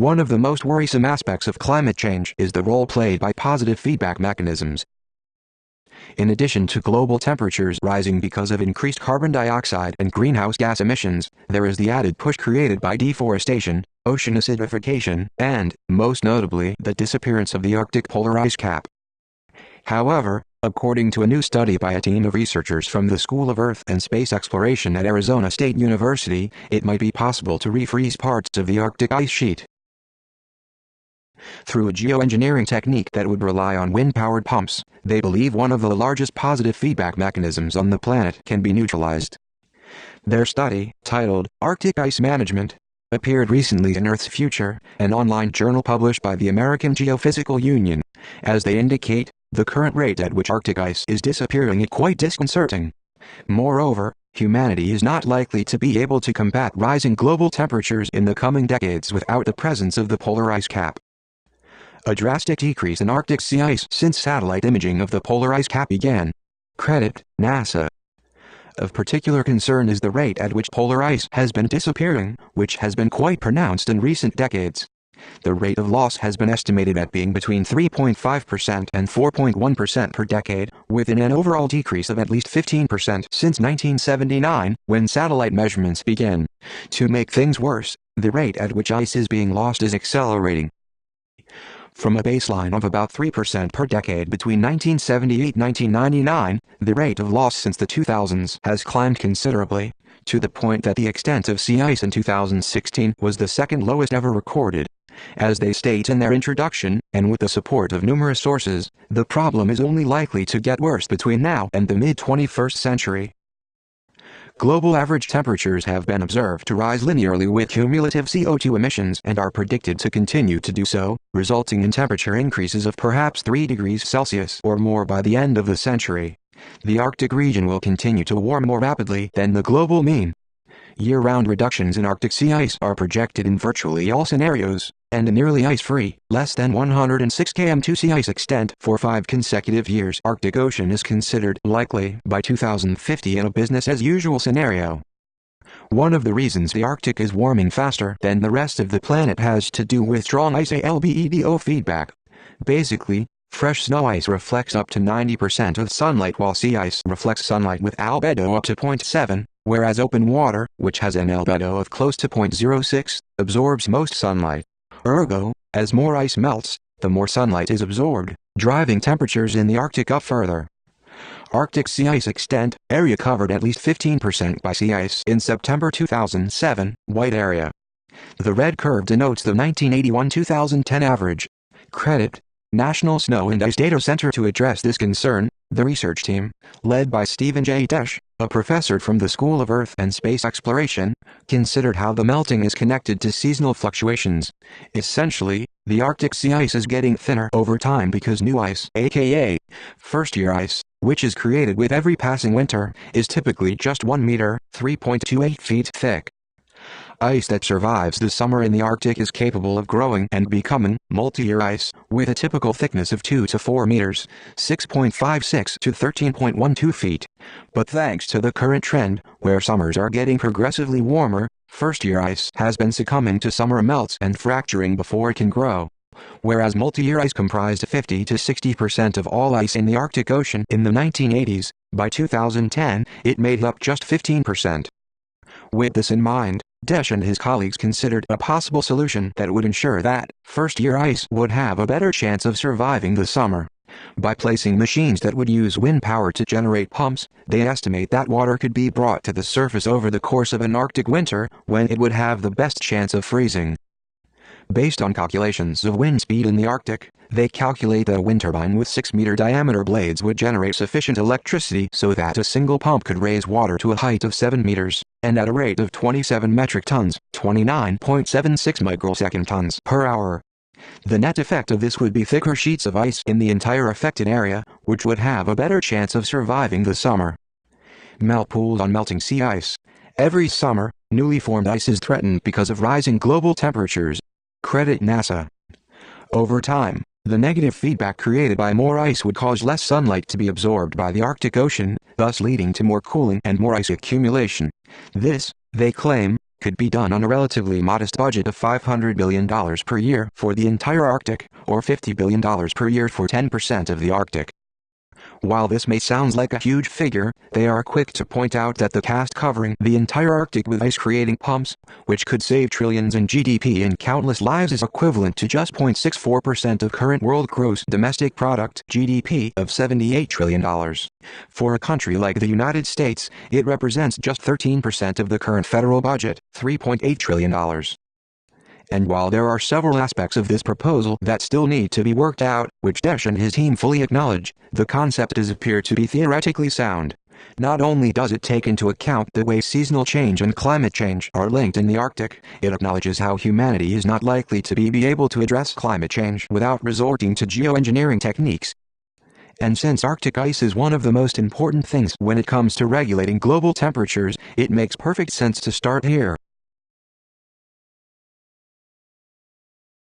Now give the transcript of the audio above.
One of the most worrisome aspects of climate change is the role played by positive feedback mechanisms. In addition to global temperatures rising because of increased carbon dioxide and greenhouse gas emissions, there is the added push created by deforestation, ocean acidification, and, most notably, the disappearance of the Arctic polar ice cap. However, according to a new study by a team of researchers from the School of Earth and Space Exploration at Arizona State University, it might be possible to refreeze parts of the Arctic ice sheet through a geoengineering technique that would rely on wind-powered pumps. They believe one of the largest positive feedback mechanisms on the planet can be neutralized. Their study, titled Arctic Ice Management, appeared recently in Earth's Future, an online journal published by the American Geophysical Union. As they indicate, the current rate at which Arctic ice is disappearing is quite disconcerting. Moreover, humanity is not likely to be able to combat rising global temperatures in the coming decades without the presence of the polar ice cap. A drastic decrease in Arctic sea ice since satellite imaging of the polar ice cap began. Credit, NASA. Of particular concern is the rate at which polar ice has been disappearing, which has been quite pronounced in recent decades. The rate of loss has been estimated at being between 3.5% and 4.1% per decade, with an overall decrease of at least 15% since 1979, when satellite measurements began. To make things worse, the rate at which ice is being lost is accelerating. From a baseline of about 3% per decade between 1978 and 1999, the rate of loss since the 2000s has climbed considerably, to the point that the extent of sea ice in 2016 was the second lowest ever recorded. As they state in their introduction, and with the support of numerous sources, the problem is only likely to get worse between now and the mid-21st century. Global average temperatures have been observed to rise linearly with cumulative CO2 emissions and are predicted to continue to do so, resulting in temperature increases of perhaps 3 degrees Celsius or more by the end of the century. The Arctic region will continue to warm more rapidly than the global mean. Year-round reductions in Arctic sea ice are projected in virtually all scenarios, and a nearly ice-free, less than 106 km2 sea ice extent for 5 consecutive years Arctic Ocean is considered likely by 2050 in a business-as-usual scenario. One of the reasons the Arctic is warming faster than the rest of the planet has to do with strong ice-albedo feedback. Basically, fresh snow ice reflects up to 90% of sunlight while sea ice reflects sunlight with albedo up to 0.7, whereas open water, which has an albedo of close to 0.06, absorbs most sunlight. Ergo, as more ice melts, the more sunlight is absorbed, driving temperatures in the Arctic up further. Arctic sea ice extent, area covered at least 15% by sea ice in September 2007, white area. The red curve denotes the 1981-2010 average. Credit, National Snow and Ice Data Center. To address this concern, the research team, led by Stephen J. Desch, a professor from the School of Earth and Space Exploration, considered how the melting is connected to seasonal fluctuations. Essentially, the Arctic sea ice is getting thinner over time because new ice, aka first-year ice, which is created with every passing winter, is typically just 1 meter, 3.28 feet thick. Ice that survives the summer in the Arctic is capable of growing and becoming multi-year ice, with a typical thickness of 2 to 4 meters, 6.56 to 13.12 feet. But thanks to the current trend, where summers are getting progressively warmer, first-year ice has been succumbing to summer melts and fracturing before it can grow. Whereas multi-year ice comprised 50 to 60% of all ice in the Arctic Ocean in the 1980s, by 2010, it made up just 15%. With this in mind, Desch and his colleagues considered a possible solution that would ensure that first-year ice would have a better chance of surviving the summer. By placing machines that would use wind power to generate pumps, they estimate that water could be brought to the surface over the course of an Arctic winter, when it would have the best chance of freezing. Based on calculations of wind speed in the Arctic, they calculate that a wind turbine with 6-meter diameter blades would generate sufficient electricity so that a single pump could raise water to a height of 7 meters, and at a rate of 27 metric tons, 29.76 microsecond tons per hour. The net effect of this would be thicker sheets of ice in the entire affected area, which would have a better chance of surviving the summer. Melt pools on melting sea ice. Every summer, newly formed ice is threatened because of rising global temperatures. Credit NASA. Over time, the negative feedback created by more ice would cause less sunlight to be absorbed by the Arctic Ocean, thus leading to more cooling and more ice accumulation. This, they claim, could be done on a relatively modest budget of $500 billion per year for the entire Arctic, or $50 billion per year for 10% of the Arctic. While this may sound like a huge figure, they are quick to point out that the cost covering the entire Arctic with ice-creating pumps, which could save trillions in GDP and countless lives, is equivalent to just 0.64% of current world gross domestic product (GDP) of $78 trillion. For a country like the United States, it represents just 13% of the current federal budget, $3.8 trillion. And while there are several aspects of this proposal that still need to be worked out, which Desh and his team fully acknowledge, the concept does appear to be theoretically sound. Not only does it take into account the way seasonal change and climate change are linked in the Arctic, it acknowledges how humanity is not likely to be able to address climate change without resorting to geoengineering techniques. And since Arctic ice is one of the most important things when it comes to regulating global temperatures, it makes perfect sense to start here.